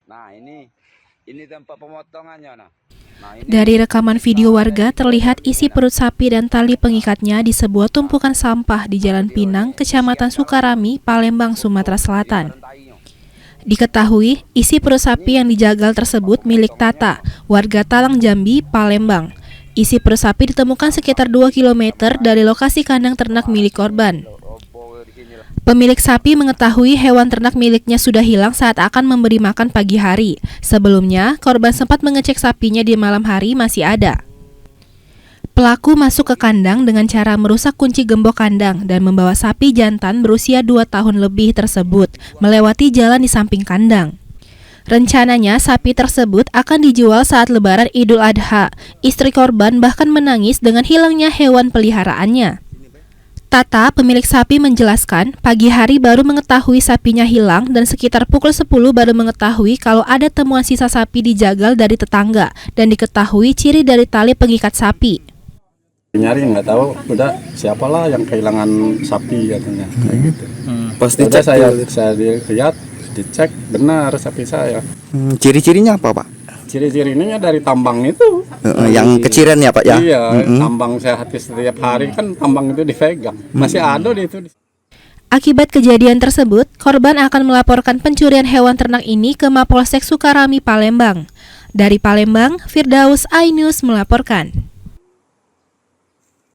Nah, ini tempat pemotongannya. Dari rekaman video warga terlihat isi perut sapi dan tali pengikatnya di sebuah tumpukan sampah di Jalan Pinang, Kecamatan Sukarami, Palembang, Sumatera Selatan. Diketahui, isi perut sapi yang dijagal tersebut milik Tata, warga Talang Jambi, Palembang. Isi perut sapi ditemukan sekitar 2 km dari lokasi kandang ternak milik korban. Pemilik sapi mengetahui hewan ternak miliknya sudah hilang saat akan memberi makan pagi hari. Sebelumnya, korban sempat mengecek sapinya di malam hari masih ada. Pelaku masuk ke kandang dengan cara merusak kunci gembok kandang dan membawa sapi jantan berusia 2 tahun lebih tersebut melewati jalan di samping kandang. Rencananya sapi tersebut akan dijual saat Lebaran Idul Adha. Istri korban bahkan menangis dengan hilangnya hewan peliharaannya. Tata, pemilik sapi menjelaskan, pagi hari baru mengetahui sapinya hilang dan sekitar pukul 10 baru mengetahui kalau ada temuan sisa sapi dijagal dari tetangga dan diketahui ciri dari tali pengikat sapi. Nyari nggak tahu, udah siapalah yang kehilangan sapi katanya, kayak gitu. Pas Udah dicek saya lihat, dicek benar sapi saya. ciri-cirinya apa, Pak? Ciri-cirinya dari tambang itu. Yang keciren ya, Pak ya? Iya, tambang saya hati setiap hari kan tambang itu dipegang. Masih ada di itu. Akibat kejadian tersebut, korban akan melaporkan pencurian hewan ternak ini ke Mapolsek Sukarami, Palembang. Dari Palembang, Firdaus iNews melaporkan.